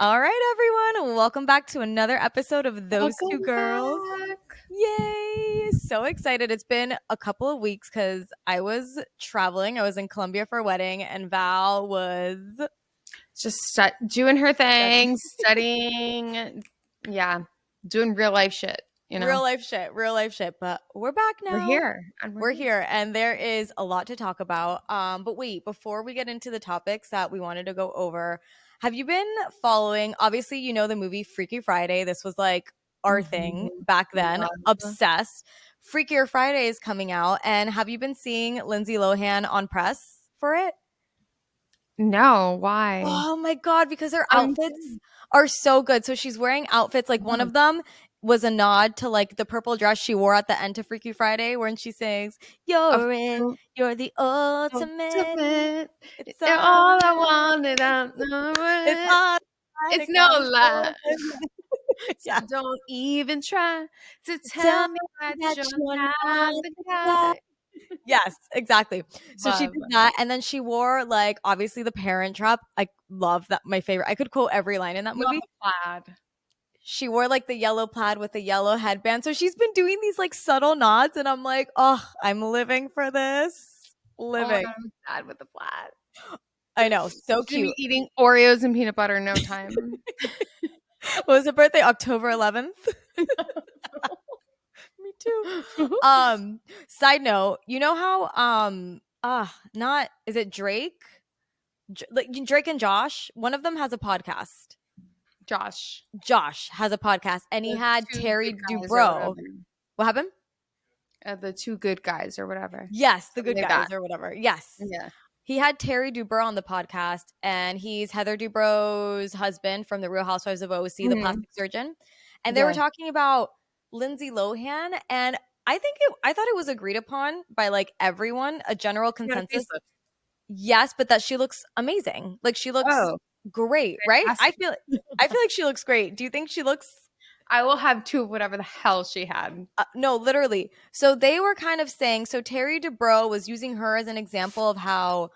All right, everyone. Welcome back to another episode of Those Two Welcome Girls. back. Yay! So excited. It's been a couple of weeks because I was traveling. I was in Colombia for a wedding, and Val was Just doing her thing, studying. Yeah, doing real life shit, real life shit. But we're back now. We're here. And We're here, and there is a lot to talk about. But wait, before we get into the topics that we wanted to go over, have you been following? Obviously, you know the movie Freaky Friday. This was like our thing back then. Love. Obsessed. Freakier Friday is coming out, and have you been seeing Lindsay Lohan on press for it? No, why? Oh my god, because her outfits are so good. So she's wearing outfits like one of them was a nod to like the purple dress she wore at the end of Freaky Friday when she sings, "You're in, you're the ultimate. It's all I wanted. It's no lie. Yeah. Don't even try to tell me that you're not the guy. Yes, exactly. So she Love. did that, and then she wore like obviously the Parent Trap. I love that. My favorite. I could quote every line in that movie. Plaid. She wore like the yellow plaid with the yellow headband. So she's been doing these like subtle nods, and I'm like, oh, I'm living for this. Living. Oh, I'm sad with the plaid. I know, so She's gonna cute. be eating Oreos and peanut butter in no time. What was her birthday? October 11th. Me too. Side note, you know how not is it Drake? Like Drake and Josh, one of them has a podcast. Josh has a podcast, and he had Terry Dubrow. What happened? The two good guys or whatever. Yes, the good guys or whatever. Yes. Yeah. He had Terry Dubrow on the podcast, and he's Heather Dubrow's husband from the Real Housewives of OC, the plastic surgeon. And they were talking about Lindsay Lohan, and I thought it was agreed upon by like everyone, a general consensus. Yes, but that she looks amazing. Like she looks great, right? I feel like she looks great. Do you think she looks? I will have two of whatever the hell she had. No, literally. So they were kind of saying, so Terry Dubrow was using her as an example of how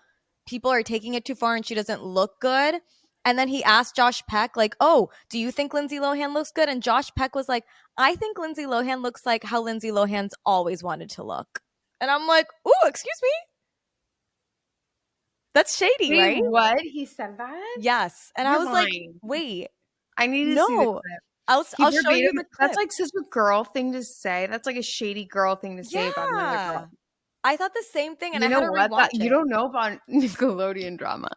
people are taking it too far and she doesn't look good. And then he asked Josh Peck, like, oh, do you think Lindsay Lohan looks good? And Josh Peck was like, I think Lindsay Lohan looks like how Lindsay Lohan's always wanted to look. And I'm like, ooh, excuse me? That's shady, right? What? He said that? Yes. And I was like, wait. I need to see the clip. I'll show you the clip. That's like such a girl thing to say. That's like a shady girl thing to say about another girl. I thought the same thing, and I had to rewatch it. You don't know about Nickelodeon drama.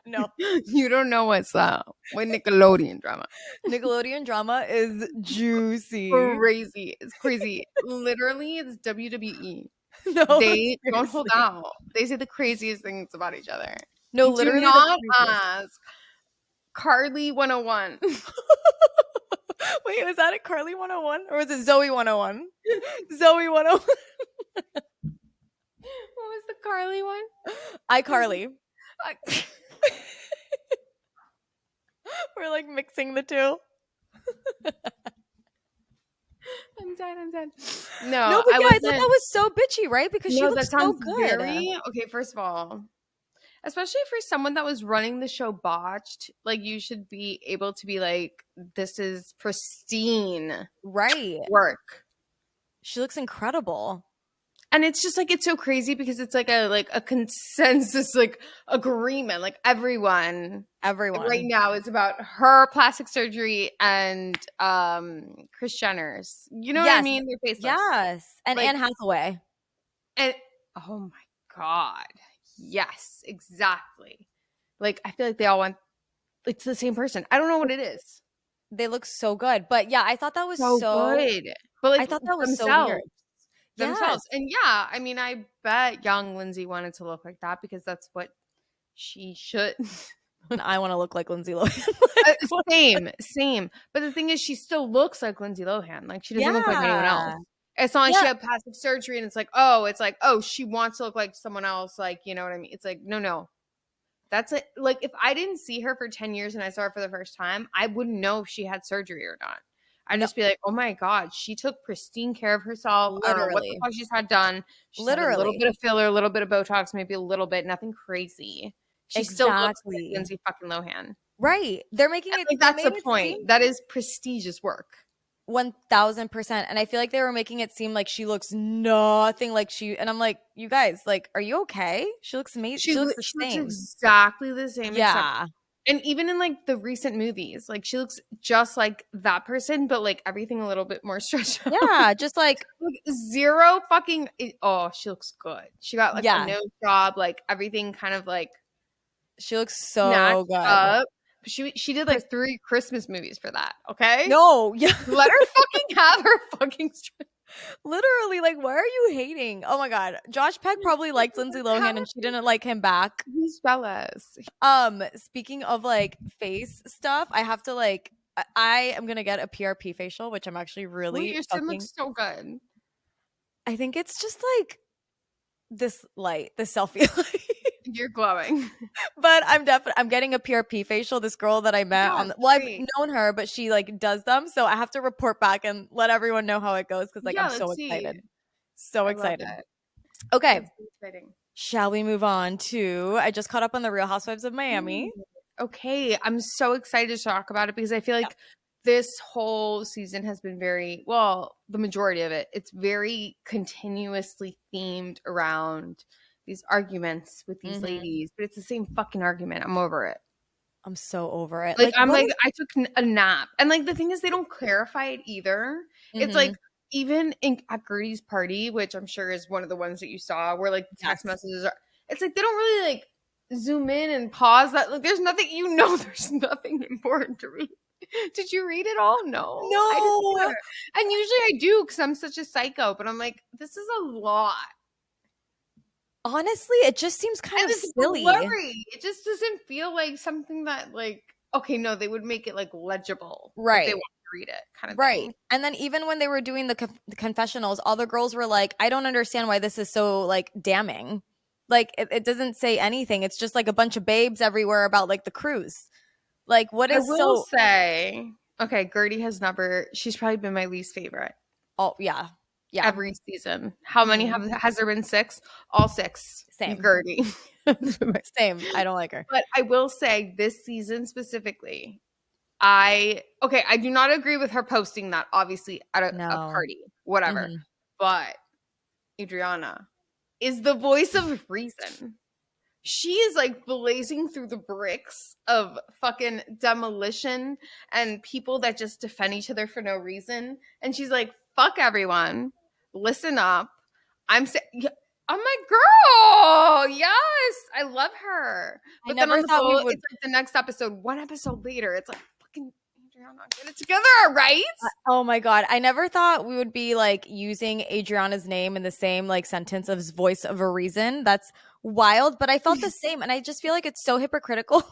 No. You don't know what's up with Nickelodeon drama. Nickelodeon drama is juicy. Crazy. It's crazy. Literally, it's WWE. No, they don't hold out. They say the craziest things about each other. No, literally. Do not ask Carly 101. Wait, was that at Carly 101 or was it Zoe 101? Zoe 101. What was the Carly one? iCarly. We're like mixing the two. I'm dead. No, but yeah, I thought that was so bitchy, right? Because she looks so good. Okay, first of all, especially for someone that was running the show botched, like you should be able to be like, this is pristine, right? Work. She looks incredible. And it's just like, it's so crazy because it's like a consensus, like agreement, like everyone right now is about her plastic surgery and Kris Jenner's. You know what I mean? Their faceless. Yes. And like, Anne Hathaway. And oh my God. Yes, exactly. Like I feel like they all want it's the same person. I don't know what it is. They look so good. But yeah, I thought that was so good. But like I thought that was so weird. Themselves. And yeah, I mean, I bet young Lindsay wanted to look like that because that's what she should. And I want to look like Lindsay Lohan. Same. But the thing is, she still looks like Lindsay Lohan. Like she doesn't look like anyone else. It's not like she had plastic surgery and it's like, she wants to look like someone else. Like, you know what I mean? It's like, no. That's it. Like if I didn't see her for 10 years and I saw her for the first time, I wouldn't know if she had surgery or not. I'd just be like, oh my God, she took pristine care of herself. Literally. I don't know what the fuck she's had done. She's had a little bit of filler, a little bit of Botox, maybe a little bit, nothing crazy. She still looks like Lindsay fucking Lohan. Right. They're making it. Like, that's the point. That is prestigious work. 1000%. And I feel like they were making it seem like she looks nothing like she. And I'm like, you guys, like, are you okay? She looks amazing. She looks the She same. looks exactly the same. Yeah. And even in like the recent movies, like she looks just like that person, but like everything a little bit more stretched out. Yeah, just like zero fucking. Oh, she looks good. She got like yeah. a nose job, like everything kind of like. She looks so good. Up. She did like 3 Christmas movies for that. Okay. No, yeah. Let her fucking have her fucking strength. Literally, like, why are you hating? Oh my god, Josh Peck probably liked Lindsay Lohan and she didn't like him back. He's jealous. Speaking of like face stuff, I have to like, I am gonna get a PRP facial, which I'm actually really. Your skin looks so good. I think it's just like this light, this selfie light. You're glowing. But I'm getting a PRP facial. This girl that I met I've known her, but she like does them. So I have to report back and let everyone know how it goes because like I'm so excited. So excited. Okay. Shall we move on to I just caught up on the Real Housewives of Miami. Okay. I'm so excited to talk about it because I feel like this whole season has been very, well, the majority of it, it's very continuously themed around these arguments with these ladies, but it's the same fucking argument. I'm over it. I'm so over it. Like I took a nap. And like the thing is they don't clarify it either. It's like even at Gertie's party, which I'm sure is one of the ones that you saw where like the text messages are, it's like they don't really like zoom in and pause that. Like there's nothing, there's nothing important to read. Did you read it all? No. And usually I do because I'm such a psycho, but I'm like, this is a lot. Honestly, it just seems kind of silly. Blurry. It just doesn't feel like something that like, okay, no, they would make it like legible. Right. If they want to read it kind of right. thing. And then even when they were doing the confessionals, all the girls were like, I don't understand why this is so like damning. Like it doesn't say anything. It's just like a bunch of babes everywhere about like the cruise. Like what is I will say, okay, Gertie she's probably been my least favorite. Oh, yeah. Yeah. Every season. How many has there been? 6? All 6. Same. Gertie. Same. I don't like her. But I will say this season specifically, I do not agree with her posting that obviously at a party, whatever. But Adriana is the voice of reason. She is like blazing through the bricks of fucking demolition and people that just defend each other for no reason. And she's like, fuck everyone. Listen up. I'm my girl. Yes. I love her. But then on the boat, it's like the next episode, one episode later, it's like fucking Adriana, get it together, right? Oh my god. I never thought we would be like using Adriana's name in the same like sentence of voice of a reason. That's wild, but I felt the same. And I just feel like it's so hypocritical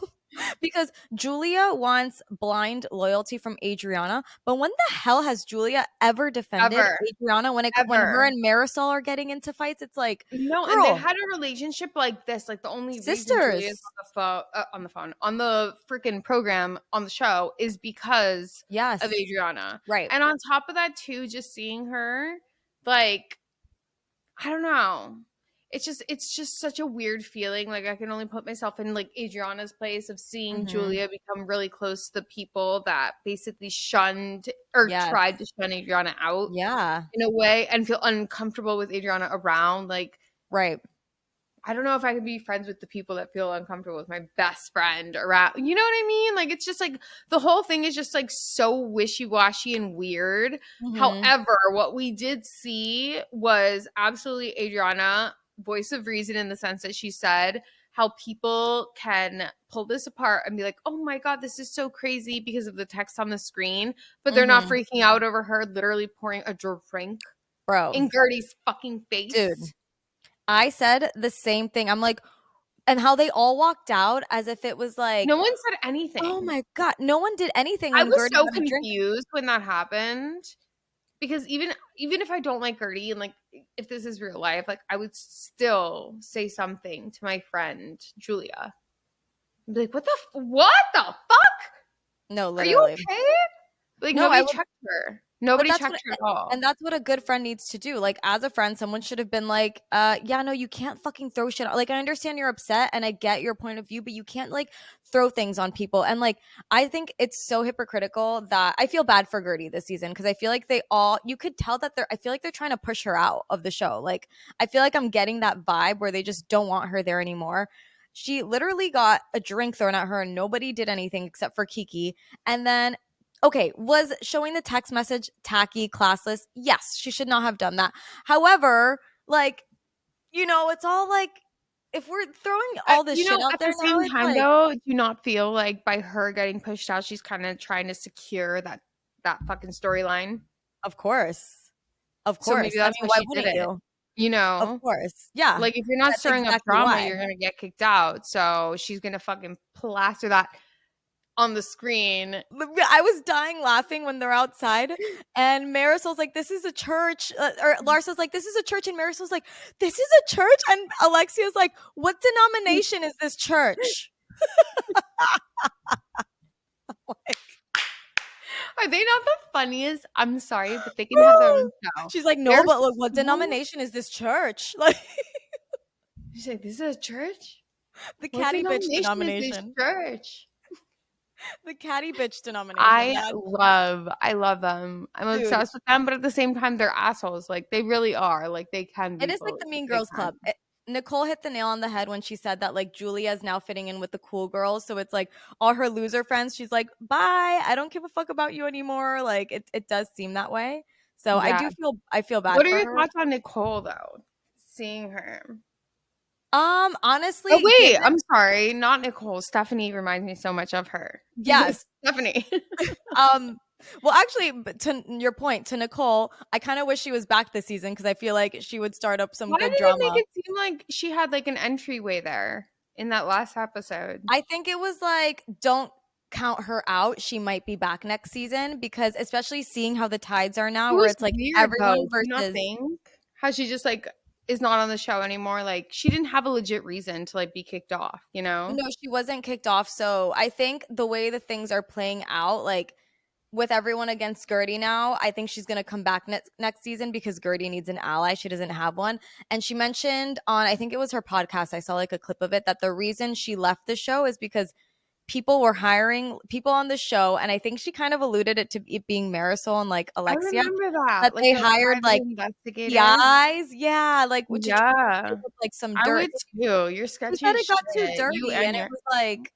because Julia wants blind loyalty from Adriana. But when the hell has Julia ever defended Adriana when her and Marisol are getting into fights? It's like, no, girl, and they had a relationship like this. Like the only sisters reason Julia's on the freaking program on the show is because of Adriana. Right. And on top of that too, just seeing her, like, I don't know. It's just such a weird feeling. Like I can only put myself in like Adriana's place of seeing Julia become really close to the people that basically shunned or tried to shun Adriana out. Yeah. In a way, and feel uncomfortable with Adriana around. Like, right. I don't know if I could be friends with the people that feel uncomfortable with my best friend around. You know what I mean? Like, it's just like the whole thing is just like so wishy-washy and weird. However, what we did see was absolutely Adriana, voice of reason in the sense that she said how people can pull this apart and be like, oh my God, this is so crazy because of the text on the screen, but they're not freaking out over her literally pouring a drink in Gertie's fucking face. Dude, I said the same thing. I'm like, and how they all walked out as if it was like no one said anything. Oh my God, no one did anything. I was so confused when that happened. Because even if I don't like Gertie and like if this is real life, like I would still say something to my friend Julia. I'd be like, what the fuck? No, literally. Are you okay? Like nobody checked her. Nobody checked her at all. And that's what a good friend needs to do. Like, as a friend, someone should have been like, yeah, no, you can't fucking throw shit out. Like, I understand you're upset and I get your point of view, but you can't like throw things on people. And like, I think it's so hypocritical that I feel bad for Gertie this season because I feel like you could tell that I feel like they're trying to push her out of the show. Like, I feel like I'm getting that vibe where they just don't want her there anymore. She literally got a drink thrown at her and nobody did anything except for Kiki. And then okay, was showing the text message tacky, classless? Yes, she should not have done that. However, like, it's all like, if we're throwing all this shit out at there the same time, like, though, do you not feel like by her getting pushed out, she's kind of trying to secure that fucking storyline? Of course. Of So course. maybe that's why why she did wouldn't it. you? Of course. Yeah. Like, if you're not That's stirring up exactly drama, why. you're gonna get kicked out. So she's gonna fucking plaster that on the screen. I was dying laughing when they're outside and Marisol's like, this is a church, or Larsa's like, this is a church, and Marisol's like, this is a church, and Alexia's like, what denomination is this church? Like, are they not the funniest? I'm sorry, but they can have their own show. She's like, no, but look, what denomination is this church? Like, she's like, this is a church? The catty bitch denomination. Is this church? The catty bitch denomination. I love them. I'm obsessed with them, but at the same time, they're assholes. Like, they really are. Like, they can be. It is like the Mean Girls Club. Nicole hit the nail on the head when she said that like Julia is now fitting in with the cool girls. So it's like all her loser friends, she's like, bye, I don't give a fuck about you anymore. Like, it does seem that way. So yeah. I feel bad. What are your thoughts on Nicole though? Seeing her. Honestly. Oh wait, I'm sorry, not Nicole. Stephanie reminds me so much of her. Yes. Stephanie. Well, actually, to your point, to Nicole, I kind of wish she was back this season because I feel like she would start up some good drama. Why did it make it seem like she had like an entryway there in that last episode? I think it was like, don't count her out. She might be back next season because especially seeing how the tides are now, where it's like weird, everyone versus. How she just like is not on the show anymore. Like, she didn't have a legit reason to like be kicked off, No, she wasn't kicked off. So I think the way the things are playing out, like with everyone against Gertie now, I think she's going to come back next season because Gertie needs an ally. She doesn't have one. And she mentioned on, I think it was her podcast, I saw like a clip of it, that the reason she left the show is because people were hiring people on the show. And I think she kind of alluded it to it being Marisol and like Alexia. I remember that. That they hired like PIs. Yeah. Like, which is like some dirt. I would too. You're sketchy. She said it got too dirty and it was like,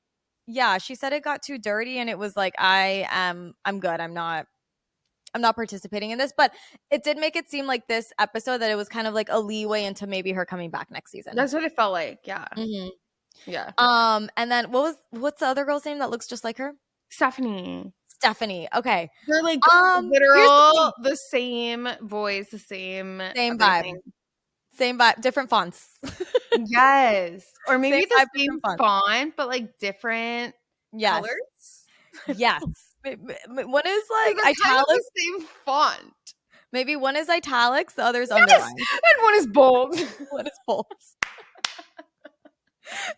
yeah, she said it got too dirty and it was like, I'm good. I'm not participating in this, but it did make it seem like this episode that it was kind of like a leeway into maybe her coming back next season. That's what it felt like. Yeah. Mm-hmm. Yeah. And then what's the other girl's name that looks just like her? Stephanie. Okay. They're like literal the same voice, the same vibe. Same vibe, different fonts. Yes. Or maybe the same font, but like different colors. Yes. One is like italics. Kind of the same font. Maybe one is italics, the other is underlined. And one is bold. One is bold.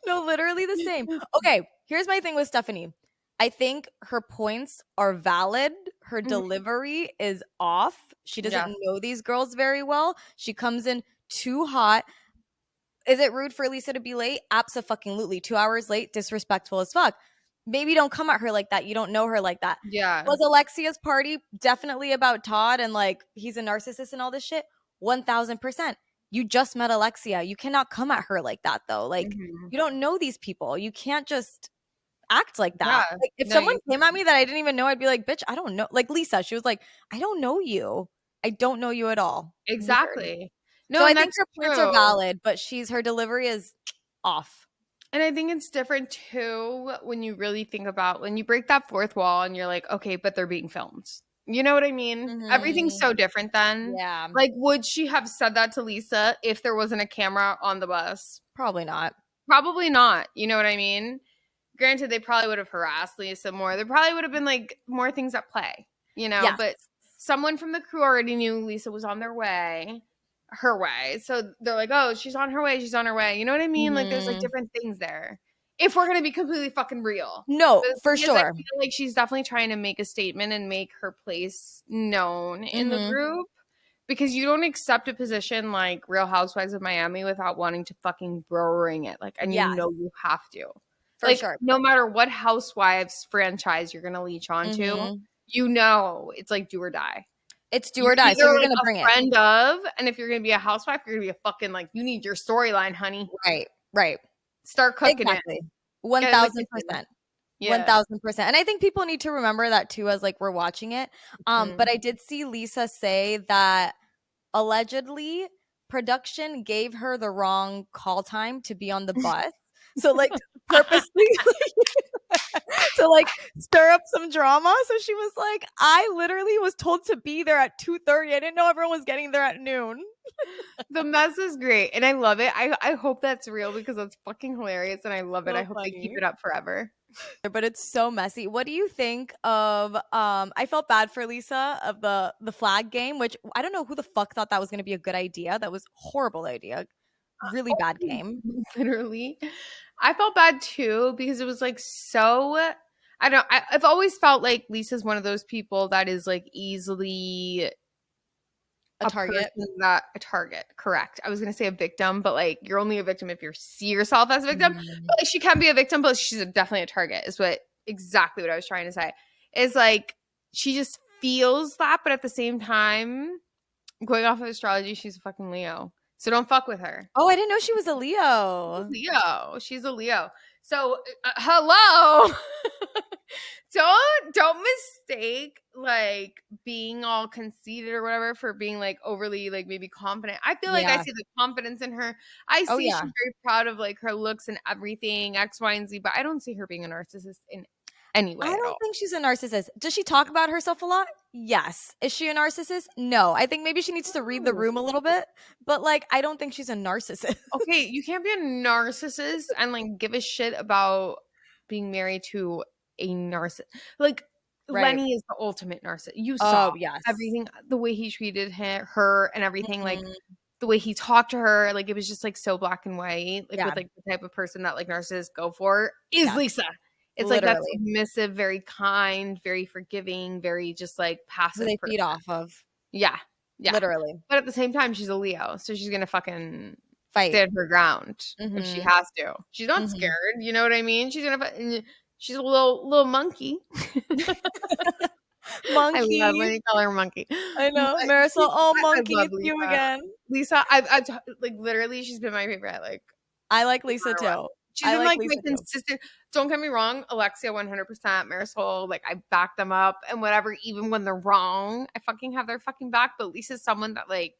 No, literally the same. Okay, here's my thing with Stephanie. I think her points are valid. Her delivery is off. She doesn't know these girls very well. She comes in too hot. Is it rude for Lisa to be late? Abso-fucking-lutely. 2 hours late, disrespectful as fuck. Maybe don't come at her like that. You don't know her like that. Yeah. Was Alexia's party definitely about Todd and like he's a narcissist and all this shit? 1000%. You just met Alexia. You cannot come at her like that though. Like you don't know these people. You can't just act like that. Yeah. Like if someone came at me that I didn't even know, I'd be like, bitch, I don't know. Like Lisa, she was like, I don't know you. I don't know you at all. Exactly. Weird. No, so I think her points are valid, but her delivery is off. And I think it's different too when you really think about when you break that fourth wall and you're like, okay, but they're being filmed. You know what I mean? Mm-hmm. Everything's so different then. Yeah. Like, would she have said that to Lisa if there wasn't a camera on the bus? Probably not. Probably not. You know what I mean? Granted, they probably would have harassed Lisa more. There probably would have been like more things at play, yes. But someone from the crew already knew Lisa was on her way. So they're like, oh, she's on her way. You know what I mean? Mm-hmm. Like, there's like different things there. If we're gonna be completely fucking real. No, for sure. I feel like she's definitely trying to make a statement and make her place known in the group. Because you don't accept a position like Real Housewives of Miami without wanting to fucking bring it. Like, and you know you have to. For sure. No matter what Housewives franchise you're gonna leech onto, you know it's like do or die. It's do or die. So you're gonna bring it. Friend of, and if you're gonna be a housewife, you're gonna be a fucking like you need your storyline, honey. Right. Start cooking it. 1,000%. 1,000%. And I think people need to remember that too as like we're watching it. But I did see Lisa say that allegedly production gave her the wrong call time to be on the bus. So like purposely to like stir up some drama. So she was like, I literally was told to be there at 2:30. I didn't know everyone was getting there at noon. The mess is great. And I love it. I hope that's real because that's fucking hilarious. And I love it. I hope they keep it up forever. But it's so messy. What do you think of I felt bad for Lisa of the flag game, which I don't know who the fuck thought that was going to be a good idea. That was a horrible idea. Really bad game. Literally. I felt bad too because it was like so I've always felt like Lisa's one of those people that is like easily a target. A target, correct. I was gonna say a victim, but like you're only a victim if you see yourself as a victim. But like she can be a victim, but she's definitely a target. Is exactly what I was trying to say. Is like she just feels that, but at the same time, going off of astrology, she's a fucking Leo. So don't fuck with her. Oh, I didn't know she was a Leo. She's a Leo. So hello. Don't mistake like being all conceited or whatever for being like overly like maybe confident. I feel like I see the confidence in her. I see she's very proud of like her looks and everything, X, Y, and Z, but I don't see her being a narcissist in any way. I don't think she's a narcissist. Does she talk about herself a lot? Yes. Is she a narcissist? No. I think maybe she needs to read the room a little bit, but like I don't think she's a narcissist. Okay, you can't be a narcissist and like give a shit about being married to a narcissist. Like Lenny is the ultimate narcissist. You saw everything, the way he treated her and everything, like the way he talked to her, like it was just like so black and white. Like with like the type of person that like narcissists go for is Lisa. It's literally. Like that's submissive, very kind, very forgiving, very just like passive. Who they feed off of. Yeah. Literally. But at the same time, she's a Leo, so she's gonna fucking fight, stand her ground if she has to. She's not scared. You know what I mean? She's gonna. She's a little monkey. Monkey. I love when you call her monkey. I know, Marisol. Oh, monkey, it's you again. Lisa, I've like literally, she's been my favorite. Like I like Lisa too. She's been like my consistent. Don't get me wrong, Alexia 100%, Marisol, like I back them up and whatever. Even when they're wrong, I fucking have their fucking back. But Lisa's someone that like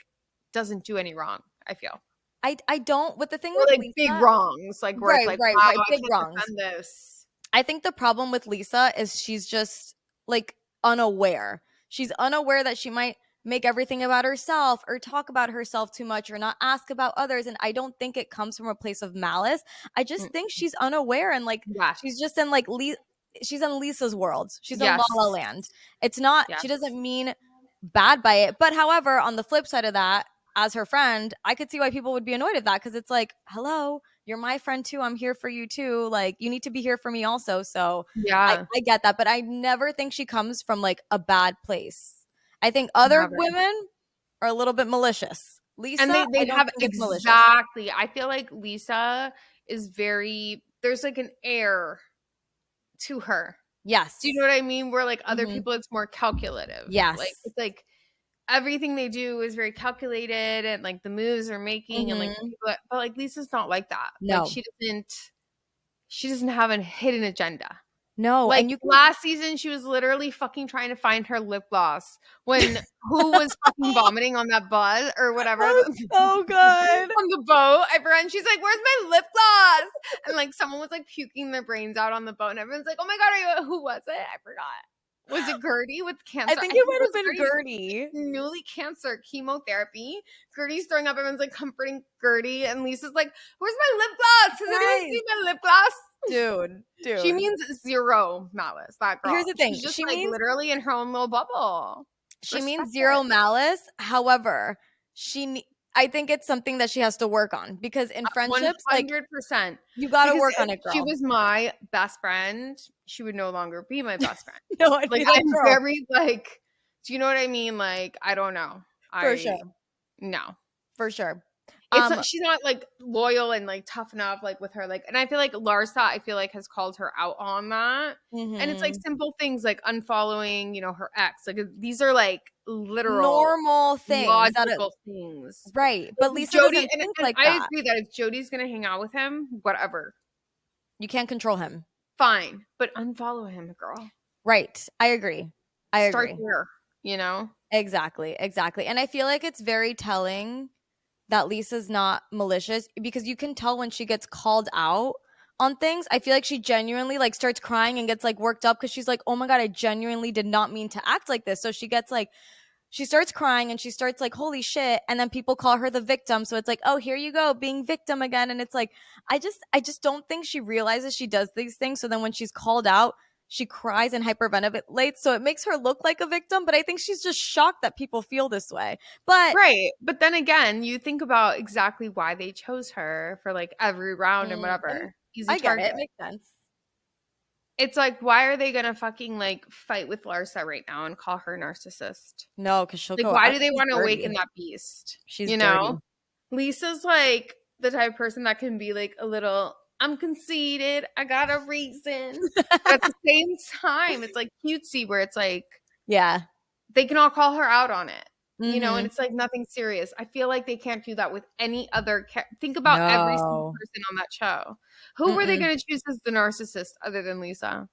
doesn't do any wrong. I feel. I don't. But the thing with like Lisa, big wrongs, like where it's like wow, big wrongs. This. I think the problem with Lisa is she's just like unaware. She's unaware that she might make everything about herself or talk about herself too much or not ask about others. And I don't think it comes from a place of malice. I just think she's unaware and like she's just in like she's in Lisa's world. She's in La La Land. It's not, she doesn't mean bad by it. But however, on the flip side of that, as her friend, I could see why people would be annoyed at that because it's like, hello, you're my friend too. I'm here for you too. Like you need to be here for me also. So I get that. But I never think she comes from like a bad place. I think other women are a little bit malicious. Lisa, and they have exactly. I feel like Lisa is very. There's like an air to her. Yes. Do you know what I mean? Where like other people, it's more calculative. Yes. Like it's like everything they do is very calculated, and like the moves they're making, and like. But like Lisa's not like that. No, like, she doesn't have a hidden agenda. No, like last season, she was literally fucking trying to find her lip gloss when who was fucking vomiting on that bus or whatever. So good on the boat. Everyone, she's like, "Where's my lip gloss?" And like someone was like puking their brains out on the boat, and everyone's like, "Oh my god, who was it? I forgot." Was it Gertie with cancer? I think it might have been Gertie. Newly cancer chemotherapy. Gertie's throwing up. Everyone's like comforting Gertie, and Lisa's like, "Where's my lip gloss? Has anyone seen my lip gloss?" Dude. She means zero malice. That girl. Here's the thing. She's just means literally in her own little bubble. She means zero malice. However, I think it's something that she has to work on because in friendships, 100%. You got to Because work on it, if girl. she was my best friend, she would no longer be my best friend. No, I'd be like, I'm girl. very do you know what I mean? I don't know. For sure. No. For sure. She's not loyal and tough enough with her and I feel like Larsa has called her out on that. And it's simple things like unfollowing, her ex. These are literal normal things, logical things. Right. But Lisa Jody, doesn't think and like I that. agree that if Jody's gonna hang out with him, whatever. You can't control him. Fine. But unfollow him, girl. Right. I agree. Start there, Exactly. And I feel like it's very telling that Lisa's not malicious because you can tell when she gets called out on things. I feel like she genuinely starts crying and gets worked up because she's like, oh my God, I genuinely did not mean to act like this. So she gets she starts crying and she starts holy shit. And then people call her the victim. So it's oh, here you go, being victim again. And it's I just don't think she realizes she does these things. So then when she's called out, she cries and hyperventilates. So it makes her look like a victim. But I think she's just shocked that people feel this way. Right. But then again, you think about exactly why they chose her for every round and whatever. I get it. It makes sense. It's why are they gonna fucking fight with Larsa right now and call her narcissist? No, because she'll go. Why do they want to awaken that beast? She's dirty. Lisa's the type of person that can be a little, I'm conceited, I got a reason. But at the same time, it's cutesy where it's yeah, they can all call her out on it. And it's nothing serious. I feel like they can't do that with any other think about every single person on that show. Who were they going to choose as the narcissist other than Lisa?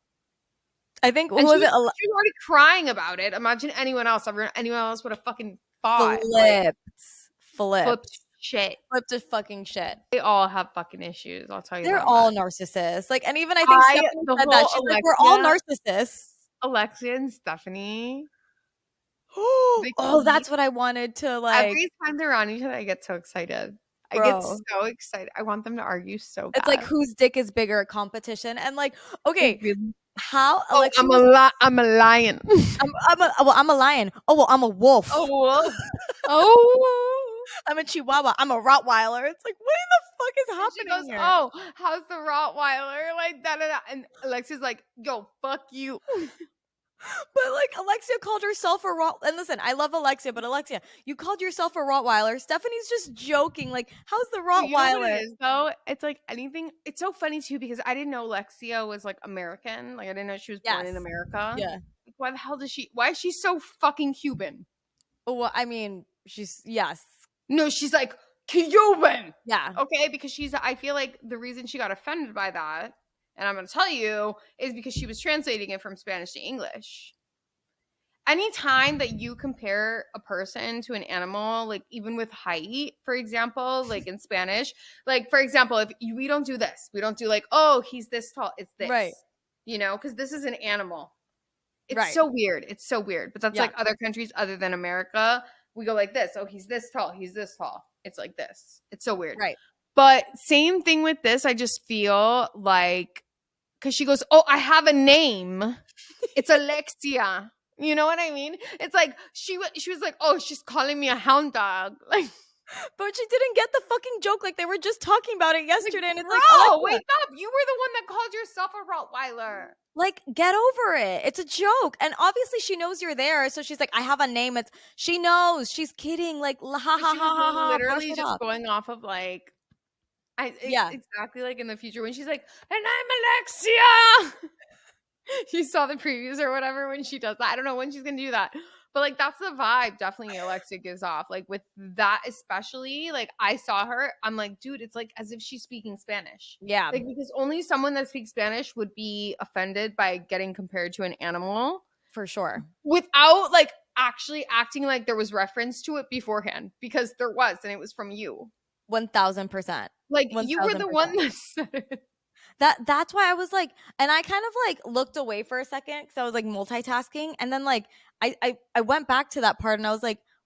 I think she was already crying about it. Imagine anyone else. Anyone else would have fucking fought. Flipped shit. Flipped to fucking shit. They all have fucking issues. I'll tell you. They're all narcissists. And even I think Stephanie said that. She's we're all narcissists. Alexia and Stephanie. Oh, that's what I wanted to Every time they're on each other, I get so excited. I get so excited. I want them to argue so bad. It's whose dick is bigger competition. And okay, how Alexia I'm a lion. I'm a lion. Oh well, I'm a wolf. Oh wolf. Oh, I'm a chihuahua. I'm a Rottweiler. It's what the fuck is happening? She goes, here? Oh, how's the Rottweiler? Da. And Alexia's yo, fuck you. But Alexia called herself a Rottweiler. And listen, I love Alexia, but Alexia, you called yourself a Rottweiler. Stephanie's just joking. How's the Rottweiler? You know what it is, though? It's anything. It's so funny too because I didn't know Alexia was American. I didn't know she was born in America. Yeah. Why the hell why is she so fucking Cuban? Well, I mean, she's No, she's Cuban. Yeah. Okay, because I feel the reason she got offended by that, and I'm going to tell you, is because she was translating it from Spanish to English. Anytime that you compare a person to an animal, even with height, for example, in Spanish, for example, if we don't do this, we don't do oh, he's this tall, it's this, right? Because this is an animal. It's so weird. It's so weird. But that's other countries other than America, we go this. Oh, he's this tall. He's this tall. It's this. It's so weird. Right. But same thing with this. I just feel because she goes, oh, I have a name. It's Alexia. You know what I mean? It's she was oh, she's calling me a hound dog. But she didn't get the fucking joke. They were just talking about it yesterday. And it's oh, wake up. You were the one that called yourself a Rottweiler. Get over it. It's a joke. And obviously she knows you're there. So she's I have a name. She knows. She's kidding. Ha ha ha ha ha. Literally just going off of exactly in the future when she's and I'm Alexia. You saw the previews or whatever when she does that. I don't know when she's going to do that. But that's the vibe definitely Alexia gives off. With that especially, I saw her. I'm dude, it's as if she's speaking Spanish. Yeah. Because only someone that speaks Spanish would be offended by getting compared to an animal. For sure. Without actually acting like there was reference to it beforehand. Because there was, and it was from you. 1000%. You were the one that said it. That's why I was and I kind of looked away for a second because I was multitasking, and then I went back to that part and I was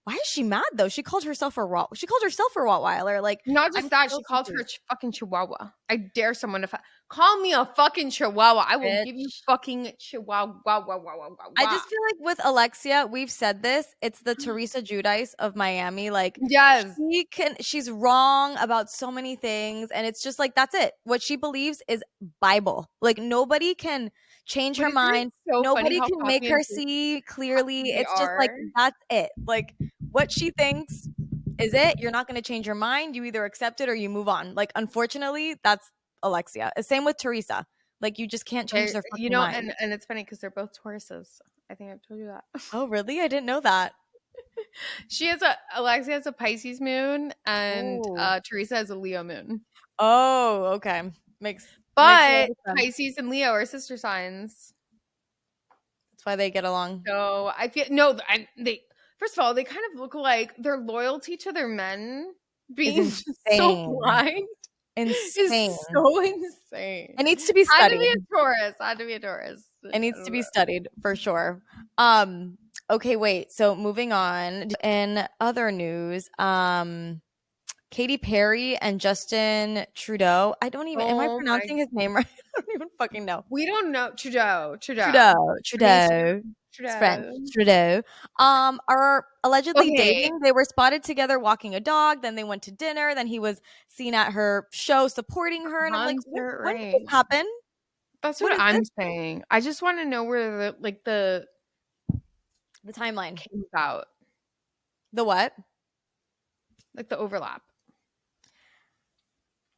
Why is she mad though? She called herself a Rottweiler. Like, not just that, she called her a fucking Chihuahua. I dare someone to call me a fucking Chihuahua. I will give you fucking Chihuahua. I just feel like with Alexia, we've said this. It's the Teresa Giudice of Miami. Like, yes, she's wrong about so many things, and it's just like that's it. What she believes is Bible. Like nobody can change her mind. So nobody can make her see clearly. It's just like that's it. Like what she thinks is it. You're not going to change your mind. You either accept it or you move on. Like unfortunately, that's Alexia. Same with Teresa. Like you just can't change their fucking mind. And it's funny because they're both Tauruses. I think I've told you that. Oh, really? I didn't know that. Alexia has a Pisces moon, and Teresa has a Leo moon. Oh, okay. But Pisces and Leo are sister signs. That's why they get along. So I feel they first of all, they kind of look like their loyalty to their men being so blind. Insane. Is so insane. It needs to be studied. Had to be a Taurus. It needs to be studied for sure. Okay, wait. So moving on. In other news, Katy Perry and Justin Trudeau. I don't even. Am I pronouncing his name right? I don't even fucking know. We don't know. Trudeau. It's French. Trudeau. Are allegedly dating. They were spotted together walking a dog. Then they went to dinner. Then he was seen at her show supporting her. And I'm like, when did this happen? That's what I'm saying. I just want to know where the timeline came about. The what? Like the overlap.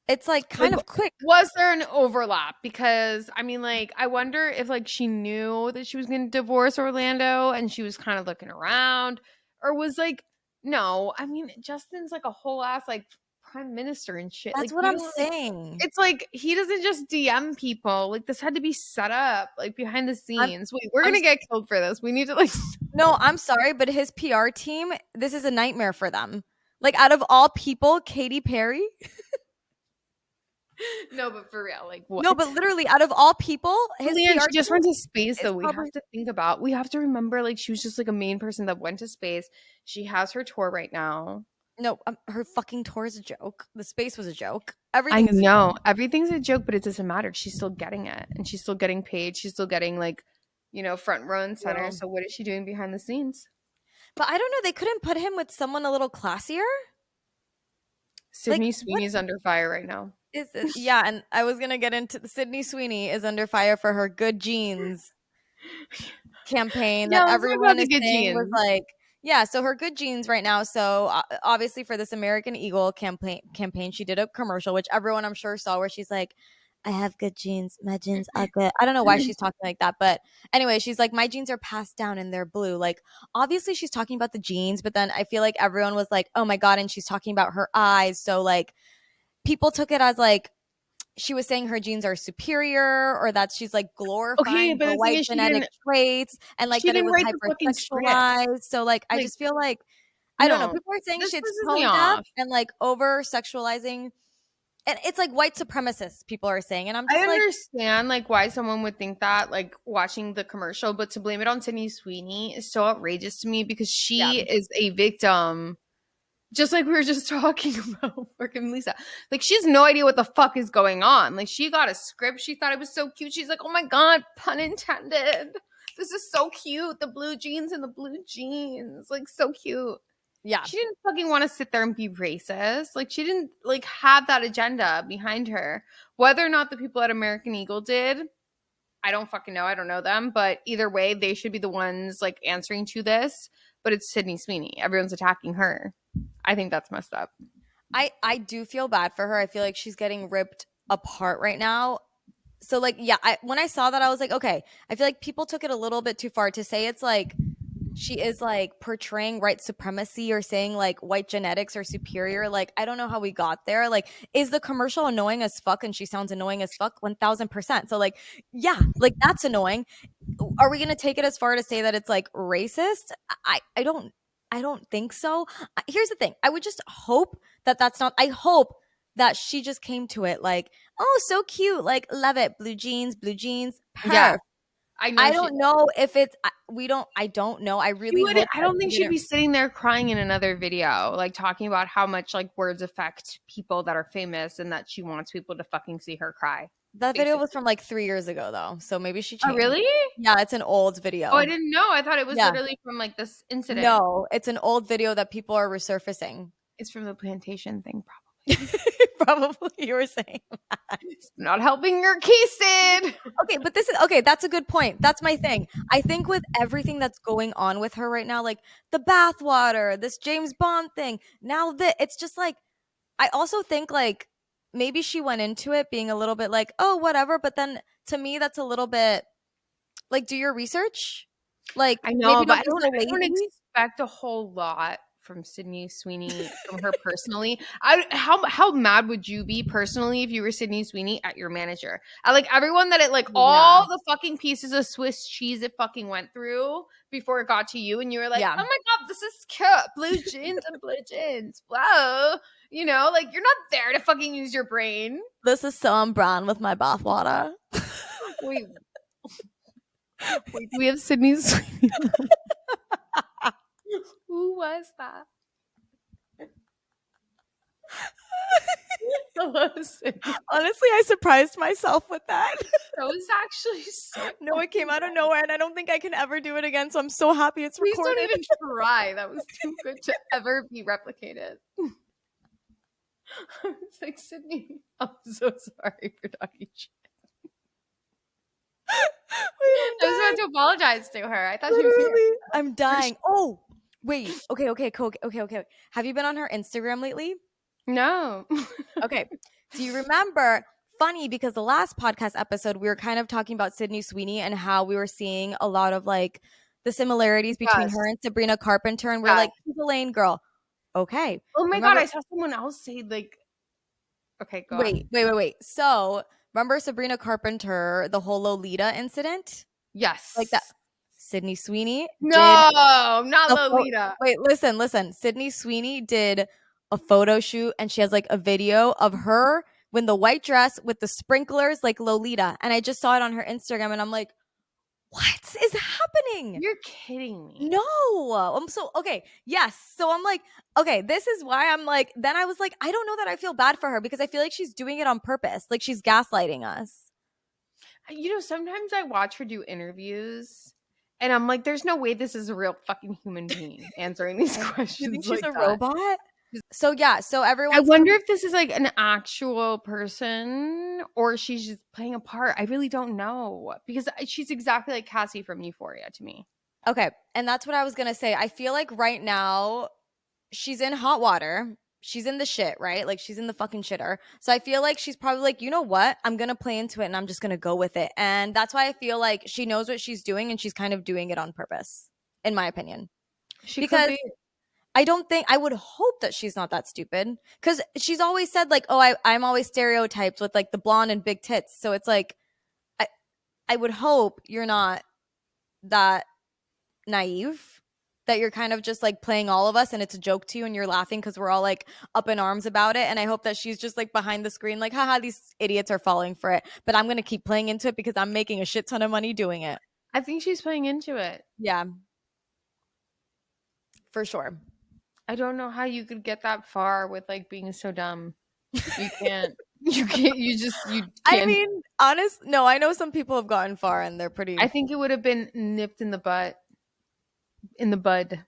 It's like kind of quick. Was there an overlap? Because I mean, like, I wonder if like she knew that she was going to divorce Orlando and she was kind of looking around, or was like, no. I mean, Justin's like a whole ass like prime minister and shit. That's like, what I'm saying. It's like he doesn't just DM people. Like this had to be set up like behind the scenes. Wait, we're gonna get killed for this. We need to like. No, I'm sorry, but his PR team. This is a nightmare for them. Like out of all people, Katy Perry. No, but for real, like what? No, but literally, out of all people, his PR she just went to space. Though we have to think about. We have to remember, like she was just like a main person that went to space. She has her tour right now. No, her fucking tour is a joke. The space was a joke. Everything's a joke, but it doesn't matter. She's still getting it, and she's still getting paid. She's still getting like, front row and center. Yeah. So what is she doing behind the scenes? But I don't know. They couldn't put him with someone a little classier. Sydney Sweeney's under fire right now. Yeah, and I was gonna get into Sydney Sweeney is under fire for her good jeans campaign that everyone is saying was like, yeah. So her good jeans right now. So obviously for this American Eagle campaign, she did a commercial which everyone I'm sure saw where she's like, I have good jeans. My jeans are good. I don't know why she's talking like that, but anyway, she's like, my jeans are passed down and they're blue. Like obviously she's talking about the jeans, but then I feel like everyone was like, oh my god, and she's talking about her eyes. So like. People took it as like she was saying her genes are superior or that she's like glorifying the white genetic traits and like that it was hypersexualized. So like I just feel like I don't know. People are saying shit's tone deaf and like over sexualizing. And it's like white supremacists, people are saying. And I'm just I understand like why someone would think that, like watching the commercial, but to blame it on Sydney Sweeney is so outrageous to me because she is a victim. Just like we were just talking about freaking Lisa. Like, she has no idea what the fuck is going on. Like, she got a script. She thought it was so cute. She's like, oh my god, pun intended. This is so cute. The blue jeans and the blue jeans. Like, so cute. Yeah. She didn't fucking want to sit there and be racist. Like, she didn't, like, have that agenda behind her. Whether or not the people at American Eagle did, I don't fucking know. I don't know them. But either way, they should be the ones, like, answering to this. But it's Sydney Sweeney. Everyone's attacking her. I think that's messed up. I do feel bad for her. I feel like she's getting ripped apart right now. So like, yeah, when I saw that, I was like, okay, I feel like people took it a little bit too far to say it's like she is like portraying white supremacy or saying like white genetics are superior. Like, I don't know how we got there. Like, is the commercial annoying as fuck and she sounds annoying as fuck? 1000%. So like, yeah, like that's annoying. Are we going to take it as far to say that it's like racist? I don't think so. Here's the thing. I would just hope that that's not – I hope that she just came to it like, oh, so cute. Like, love it. Blue jeans. Perf. Yeah. I don't know if it's I don't know. I really hope I don't think she'd be sitting there crying in another video, like talking about how much like words affect people that are famous and that she wants people to fucking see her cry. That video was from like 3 years ago though. So maybe she changed. Oh, really? Yeah, it's an old video. Oh, I didn't know. I thought it was literally from like this incident. No, it's an old video that people are resurfacing. It's from the plantation thing, probably. Probably, you were saying that. It's not helping your case, Sid. Okay, but that's a good point. That's my thing. I think with everything that's going on with her right now, like the bathwater, this James Bond thing, now that it's just like, I also think like maybe she went into it being a little bit like, oh, whatever. But then to me, that's a little bit like, do your research. Like, I know, maybe but I don't expect a whole lot from Sydney Sweeney, from her personally. How mad would you be personally if you were Sydney Sweeney at your manager? At like everyone that it like all the fucking pieces of Swiss cheese it fucking went through before it got to you, and you were like, oh my god, this is cute, blue jeans and blue jeans. Wow. You know, like you're not there to fucking use your brain. This is so on brand with my bathwater. Wait, we have Sydney Sweeney. Who was that? Honestly, I surprised myself with that. That was actually so no, it came out of nowhere, and I don't think I can ever do it again. So I'm so happy it's recorded. Please don't even try. That was too good to ever be replicated. It's like, Sydney, I'm so sorry for talking shit. I was about to apologize to her. I thought she was here. I'm dying. Oh, wait. Okay. Have you been on her Instagram lately? No. Okay. Do you remember? Funny, because the last podcast episode, we were kind of talking about Sydney Sweeney and how we were seeing a lot of like the similarities between her and Sabrina Carpenter. And we're like, she's a Lane girl. Okay. Oh my God. I saw someone else say like, okay, go on. Wait. So remember Sabrina Carpenter, the whole Lolita incident? Yes. Like that. Sydney Sweeney. No, not Lolita. Wait, listen. Sydney Sweeney did a photo shoot and she has like a video of her in the white dress with the sprinklers like Lolita. And I just saw it on her Instagram and I'm like, what is happening? You're kidding me. No. I'm so, okay. Yes. So I'm like, okay, this is why I'm like, then I was like, I don't know that I feel bad for her because I feel like she's doing it on purpose. Like she's gaslighting us. You know, sometimes I watch her do interviews and I'm like, there's no way this is a real fucking human being answering these questions. You think she's a robot? So yeah, so everyone. I wonder if this is like an actual person or she's just playing a part. I really don't know because she's exactly like Cassie from Euphoria to me. Okay, and that's what I was gonna say. I feel like right now she's in hot water. She's in the shit, right? Like she's in the fucking shitter. So I feel like she's probably like, you know what? I'm gonna play into it and I'm just gonna go with it. And that's why I feel like she knows what she's doing and she's kind of doing it on purpose, in my opinion. Because I would hope that she's not that stupid because she's always said like, oh, I'm always stereotyped with like the blonde and big tits. So it's like, I would hope you're not that naive, that you're kind of just like playing all of us and it's a joke to you and you're laughing because we're all like up in arms about it. And I hope that she's just like behind the screen like, haha, these idiots are falling for it. But I'm going to keep playing into it because I'm making a shit ton of money doing it. I think she's playing into it. Yeah. For sure. I don't know how you could get that far with like being so dumb. You can't. You can't. I mean, no, I know some people have gotten far and they're pretty. I think it would have been nipped in the butt. In the bud.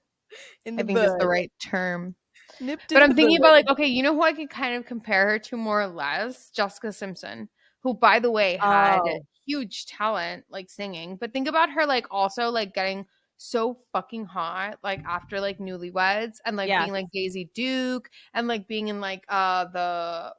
I think is the right term. But I'm thinking about like, okay, you know who I could kind of compare her to more or less? Jessica Simpson, who by the way had huge talent like singing. But think about her like also like getting so fucking hot like after like Newlyweds and like being like Daisy Duke and like being in like the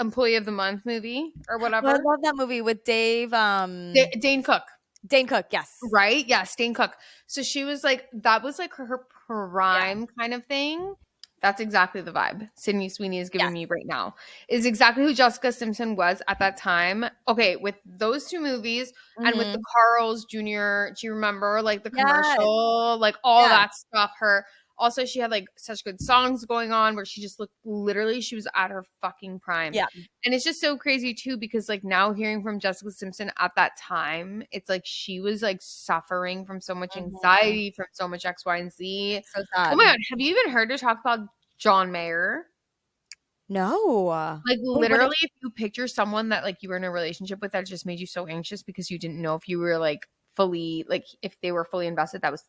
Employee of the Month movie or whatever. I love that movie with Dave Dane Cook. Dane Cook, yes. Right? Yes, Dane Cook. So she was like, that was like her prime kind of thing. That's exactly the vibe Sydney Sweeney is giving me right now. Is exactly who Jessica Simpson was at that time. Okay, with those two movies and with the Carl's Jr., do you remember like the commercial, like all that stuff? Her Also, she had like such good songs going on where she just looked literally, she was at her fucking prime. Yeah. And it's just so crazy too, because like now hearing from Jessica Simpson at that time, it's like she was like suffering from so much anxiety, from so much X, Y, and Z. So Oh sad. my God. Have you even heard her talk about John Mayer? No. Like Wait, literally, if you picture someone that like you were in a relationship with that just made you so anxious because you didn't know if you were like fully, like if they were fully invested, that was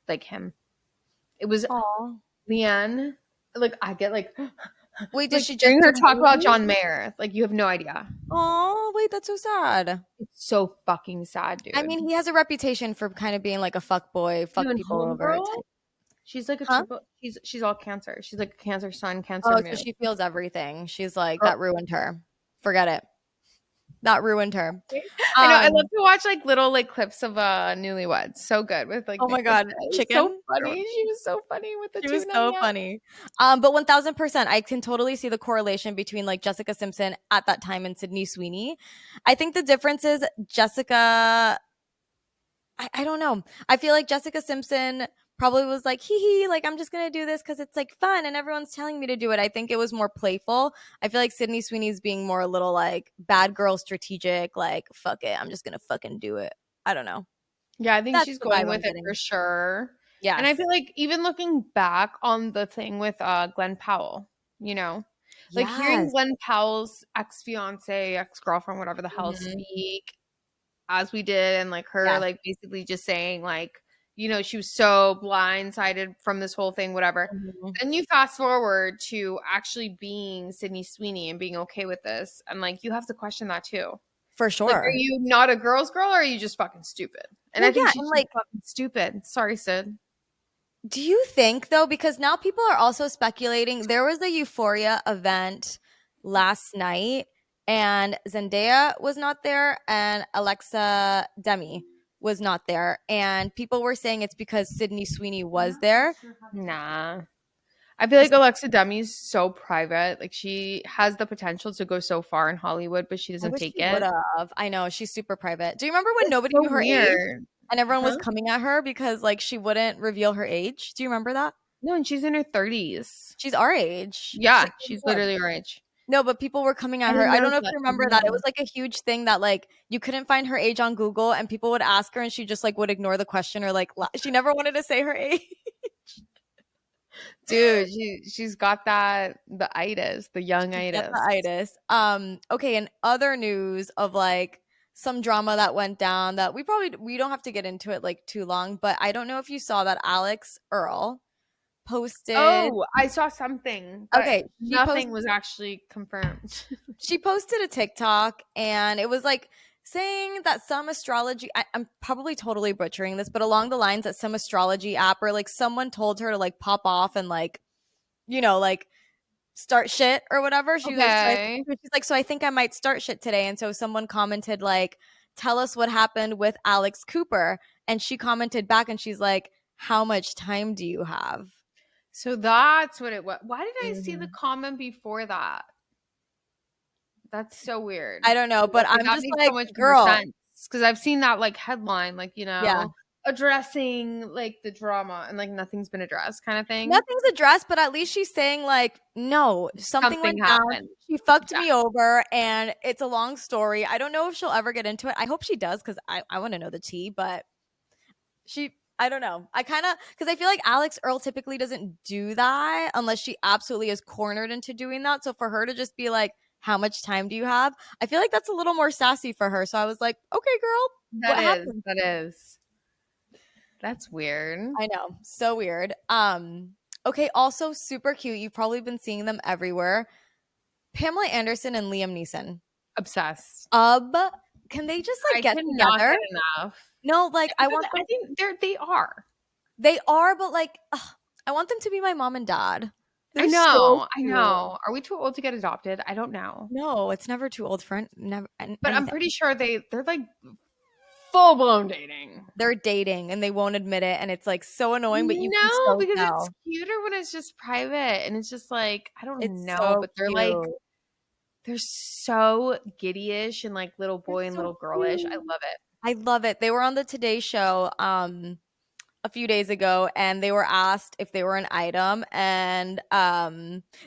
like him. It was Aw. Leanne. Like I get like Wait, did like she just hearing her talk about move? John Mayer, like you have no idea. Oh, wait, that's so sad. It's so fucking sad, I dude. mean, he has a reputation for kind of being like a fuck boy, You fuck and people over homegirl, type. she's like a Huh? triple. She's all Cancer. She's like a Cancer Sun, Cancer Oh, so Moon. she feels everything. She's like, Girl. that ruined her. Forget it. That ruined her. I know. I love to watch like little like clips of Newlyweds. So good with like Oh my Nicholas. God, So chicken. funny. She was so funny with the She was tuna. so Yeah. funny. But 1000%, I can totally see the correlation between like Jessica Simpson at that time and Sydney Sweeney. I think the difference is Jessica. I don't know. I feel like Jessica Simpson probably was like, hee hee, like I'm just gonna do this because it's like fun and everyone's telling me to do it. I think it was more playful. I feel like Sydney Sweeney's being more a little like bad girl strategic, like fuck it, I'm just gonna fucking do it. I don't know. Yeah, I think That's she's the vibe going I'm with it for getting. sure. And I Yes. feel like even looking back on the thing with Glenn Powell, you know, like hearing Yes. Glenn Powell's ex-fiance, ex-girlfriend, whatever the hell, Mhm. speak as we did, and like her Yes. like basically just saying like, you know, she was so blindsided from this whole thing, whatever. Mhm. Then you fast forward to actually being Sydney Sweeney and being okay with this, and like you have to question that too. For Like, are sure. you not a girl's girl, or are you just fucking stupid? And Well, I think yeah, she's and just like, fucking stupid. Sorry, Sid. do you think though, because now people are also speculating, there was a Euphoria event last night and Zendaya was not there and Alexa Demi was not there. And people were saying it's because Sydney Sweeney was there. Nah. I feel like Alexa Demi's so private. Like she has the potential to go so far in Hollywood, but she I doesn't wish take she would it. have. I know, she's super private. Do you remember when It's nobody so knew her age weird. and everyone was Huh? coming at her because like she wouldn't reveal her age? Do you remember that? No, and she's in her 30s. She's our age. Yeah, She's she's 24. literally our age. No, but people were coming I at her. didn't I know don't know if that. you I remember didn't that. It know. was like a huge thing that like you couldn't find her age on Google and people would ask her and she just like would ignore the question or like she never wanted to say her age. Dude, she's got that the itis, the young She's got the itis. itis. Okay, in other news of like some drama that went down that we don't have to get into it like too long, but I don't know if you saw that Alix Earle posted. Oh, I saw something, but Okay, nothing was actually confirmed. she posted a TikTok and it was like saying that some astrology I'm probably totally butchering this, but along the lines that some astrology app or like someone told her to like pop off and like, like start shit or whatever. She was Okay. she's like, so I think I might start shit today. And so someone commented like, tell us what happened with Alex Cooper. And she commented back and she's like, how much time do you have? So that's what it was. Why did I see the Mhm. comment before that? That's so weird. I don't know, but Okay, I'm that just makes so like, much more girl, sense because I've seen that like headline, like, yeah. addressing like the drama and like nothing's been addressed kind of thing. Nothing's addressed, but at least she's saying like, no, something Something went down. happened. She fucked Yeah. me over, and it's a long story. I don't know if she'll ever get into it. I hope she does because I want to know the tea. But I don't know. I kind of because I feel like Alix Earle typically doesn't do that unless she absolutely is cornered into doing that. So for her to just be like, "How much time do you have?" I feel like that's a little more sassy for her. So I was like, "Okay, girl, That what is. happened?" That is. That's weird. I know. So weird. Okay, also super cute. You've probably been seeing them everywhere. Pamela Anderson and Liam Neeson. Obsessed. Can they just I like get cannot together? get enough. No, like I Because want I them. think they are. They are, but like I want them to be my mom and dad. I They're so know. I cute. know. Are we too old to get adopted? I don't know. No, it's never too old for never But I'm anything. pretty sure they're like full blown dating. They're dating and they won't admit it, and it's like so annoying, but you can No, so because it's tell. cuter when it's just private and it's just like I don't It's know, so but they're like cute. they're so giddyish and like little They're boy and so little girlish. I cute. love it. I love it. They were on the Today Show a few days ago, and they were asked if they were an item, and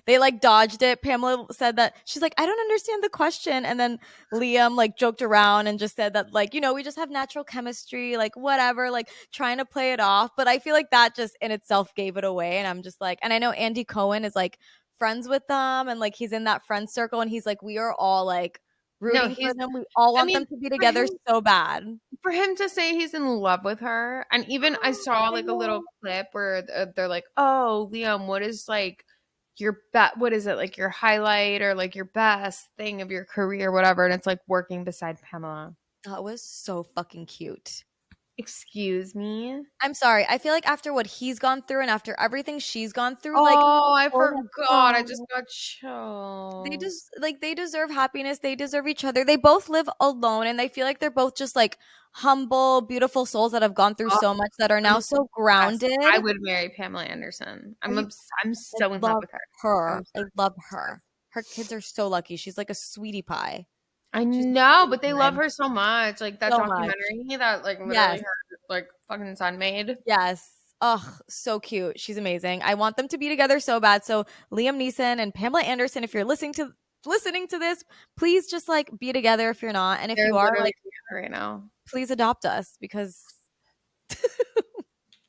they like dodged it. Pamela said that she's like, I don't understand the question, and then Liam like joked around and just said that, like, we just have natural chemistry, like whatever, like trying to play it off. But I feel like that just in itself gave it away, and I'm just like, and I know Andy Cohen is like friends with them, and like he's in that friend circle, and he's like, we are all like rooting for them. We all want them to be together so bad. For him to say he's in love with her, and even I saw like a little clip where they're like, "Oh, Liam, what is like what is it, like your highlight or like your best thing of your career, whatever?" And it's like working beside Pamela. That was so fucking cute. Excuse me. I'm sorry. I feel like after what he's gone through and after everything she's gone through, I forgot. I just got chills. They deserve happiness. They deserve each other. They both live alone, and they feel like they're both just like humble, beautiful souls that have gone through so much, that are now so grounded. I would marry Pamela Anderson. I'm so in love with her. I love her. Her kids are so lucky. She's like a sweetie pie. I know, but they love her so much. Like that documentary that like literally her like fucking son made. Yes. Oh, so cute. She's amazing. I want them to be together so bad. So Liam Neeson and Pamela Anderson, if you're listening to this, please just like be together if you're not. And if you are, like, right now, please adopt us, because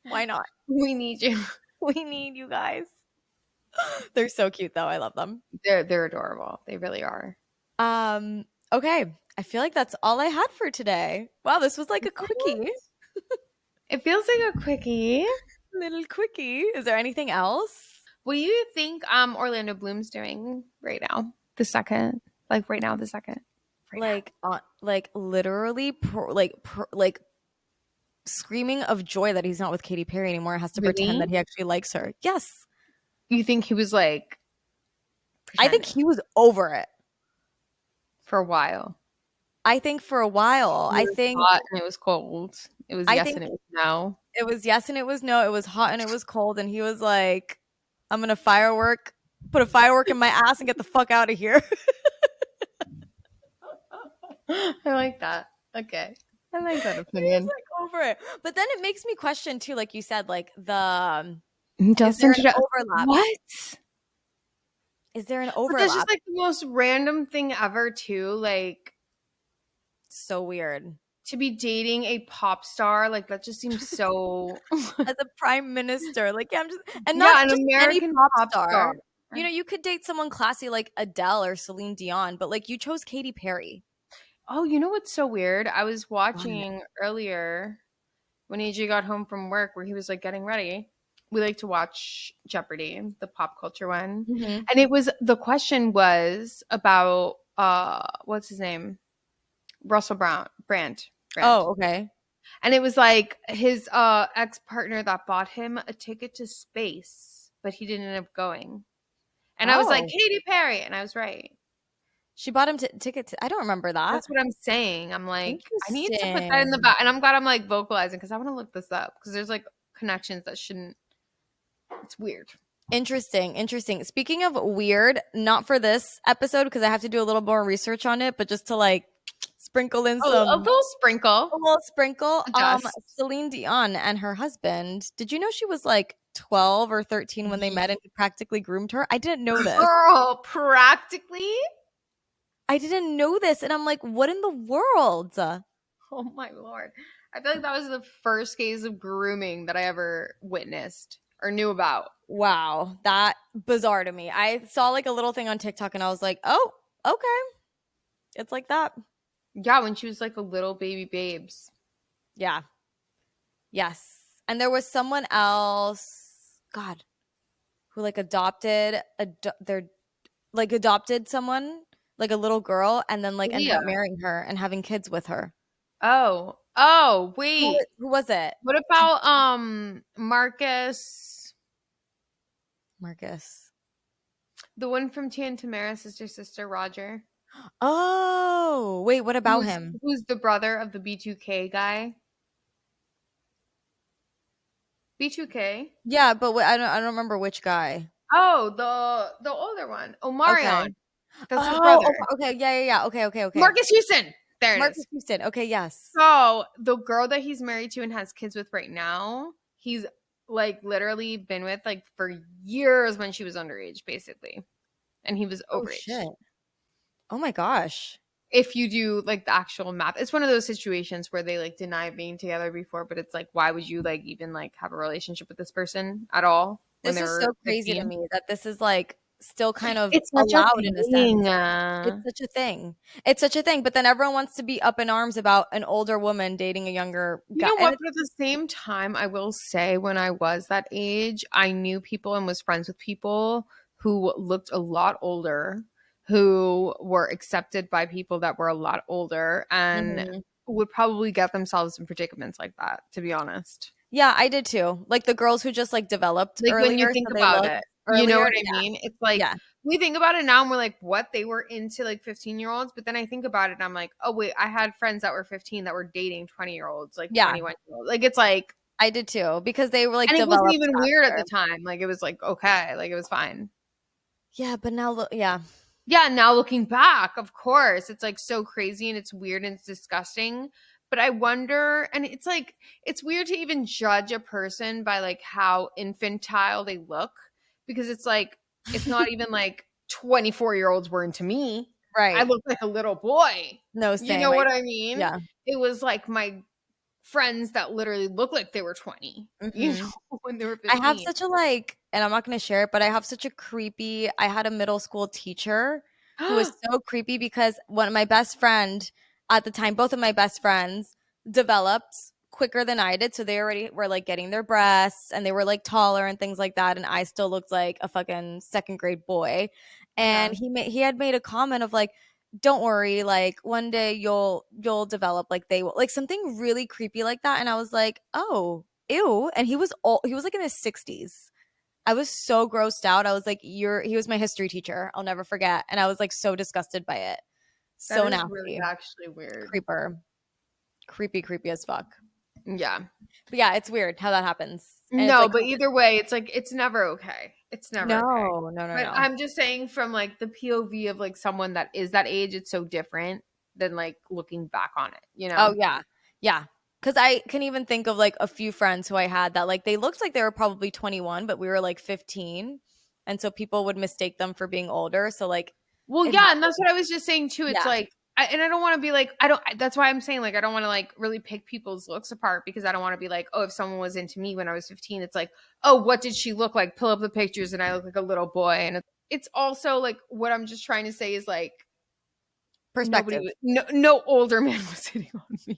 why not? We need you. We need you guys. They're so cute though. I love them. They're adorable. They really are. Okay. I feel like that's all I had for today. Wow, this was like a quickie. It feels like a quickie. Little quickie. Is there anything else? What do you think Orlando Bloom's doing right now? The second. Right like literally screaming of joy that he's not with Katy Perry anymore. Has to pretend that he actually likes her. Yes. You think he was like pretending? I think he was over it. For a while. I think for a while. I think hot and it was cold. It was yes and it was no. It was yes and it was no. It was hot and it was cold. And he was like, I'm gonna put a firework in my ass and get the fuck out of here. I like that. Okay. I like that opinion. He's like over it. But then it makes me question too, like you said, like the Justin Trudeau overlap. What? Is there an overlap? But that's just like the most random thing ever too. Like, so weird. To be dating a pop star, like that just seems so as a prime minister. Like, yeah, I'm just not an American pop star. You could date someone classy like Adele or Celine Dion, but like you chose Katy Perry. Oh, you know what's so weird? I was watching earlier when AJ got home from work where he was like getting ready. We like to watch Jeopardy, the pop culture one. Mm-hmm. And the question was about what's his name? Russell Brand. Oh, okay. And it was like his ex-partner that bought him a ticket to space, but he didn't end up going. And I was like, Katy Perry. And I was right. She bought him ticket to, I don't remember that. That's what I'm saying. I'm like, I need to put that in the back. And I'm glad I'm like vocalizing because I want to look this up because there's like connections that shouldn't. It's weird. Interesting. Speaking of weird, not for this episode because I have to do a little more research on it, but just to like sprinkle in a little sprinkle. Celine Dion and her husband. Did you know she was like 12 or 13 when they met and he practically groomed her? I didn't know this. Girl, practically? I didn't know this. And I'm like, what in the world? Oh my Lord. I feel like that was the first case of grooming that I ever witnessed or knew about. Wow. That bizarre to me. I saw like a little thing on TikTok and I was like, oh, okay. It's like that. Yeah, when she was like a little baby babes. Yeah. Yes. And there was someone else, God, who like adopted someone, like a little girl, and then like ended up marrying her and having kids with her. Oh, wait. Who was it? What about Marcus? The one from Tia and Tamara's sister, Roger. Oh, wait, what about him? Who's the brother of the B2K guy? B2K? Yeah, but I don't remember which guy. Oh, the older one. Omarion. Okay. That's his brother. Okay, yeah. Okay. Marcus Houston. There it is. Marcus Houston. Okay, yes. So, the girl that he's married to and has kids with right now, he's like literally been with like for years when she was underage, basically. And he was Oh overage. shit. Oh my gosh. If you do like the actual math, it's one of those situations where they like deny being together before, but it's like, why would you like even like have a relationship with this person at all when This they is were so crazy 15? to me that this is like still kind of It's such a allowed in a sense. thing. It's such a thing. It's such a thing. But then everyone wants to be up in arms about an older woman dating a younger You guy. know what? But at the same time, I will say when I was that age, I knew people and was friends with people who looked a lot older, who were accepted by people that were a lot older, and would probably get themselves in predicaments like that, to be honest. Yeah, I did too. Like the girls who just like developed Like when you earlier, think so they about look it, you know earlier. what I mean? It's like Yeah. we think about it now and we're like, what? They were into like 15-year-olds. But then I think about it and I'm like, oh, wait, I had friends that were 15 that were dating 20-year-olds, like Yeah. 21-year-olds. Like it's like, I did too because they were like and it wasn't developed even weird at the faster. time. Like it was like, okay, like it was fine. Yeah, but now look, yeah. Yeah, now looking back, of course, it's like so crazy and it's weird and it's disgusting. But I wonder, and it's like, it's weird to even judge a person by like how infantile they look because it's like, it's not even like 24-year-olds were into me. I Right. looked like a little boy. No, You same. know what I mean? Yeah. It was like my friends that literally looked like they were 20, you know, when they were 15. I have such a like, and I'm not going to share it, but I have such a creepy, I had a middle school teacher who was so creepy because one of my best friend at the time, both of my best friends developed quicker than I did. So they already were like getting their breasts and they were like taller and things like that. And I still looked like a fucking second grade boy. And he had made a comment of like, don't worry, like one day you'll develop like they will, like something really creepy like that. And I was like, oh, ew. And he was like in his 60s. I was so grossed out. I was like, he was my history teacher. I'll never forget. And I was like so disgusted by it. So that is nasty. really actually weird. Creeper. Creepy as fuck. Yeah. But yeah, it's weird how that happens. And No, like, but either way, it's like it's never okay. It's never okay. No. But I'm just saying from like the POV of like someone that is that age, it's so different than like looking back on it, you know? Oh yeah. Yeah. Because I can even think of like a few friends who I had that like they looked like they were probably 21, but we were like 15. And so people would mistake them for being older. So like, Well, yeah, and that's what I was just saying too. It's yeah. like and I don't want to be like that's why I'm saying like I don't want to like really pick people's looks apart because I don't want to be like, oh, if someone was into me when I was 15, it's like, oh, what did she look like? Pull up the pictures and I look like a little boy. And it's also like what I'm just trying to say is like Perspective. No older man was hitting on me.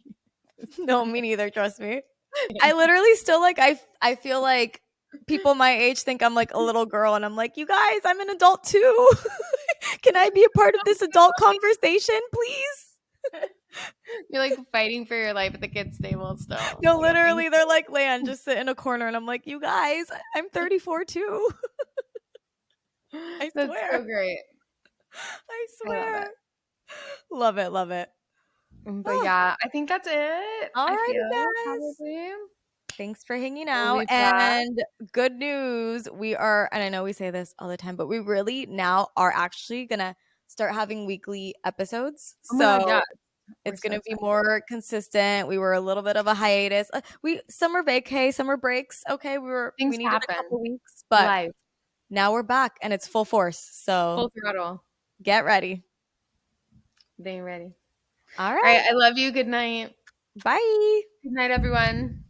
No, me neither, trust me. I literally still like I feel like people my age think I'm like a little girl and I'm like, you guys, I'm an adult too. Can I be a part of this adult conversation, please? You're like fighting for your life at the kids' table still. No, literally, they're like, Lan, just sit in a corner. And I'm like, you guys, I'm 34 too. I swear. That's so great. I swear. Love it. But yeah, I think that's it. All right, guys. Probably. Thanks for hanging out. And good news, we are, and I know we say this all the time, but we really now are actually going to start having weekly episodes. So it's going to be more consistent. We were a little bit of a hiatus. Summer breaks. Okay. We needed a couple weeks, but now we're back and it's full force. So full throttle. Get ready. They ready. All right. I love you. Good night. Bye. Good night, everyone.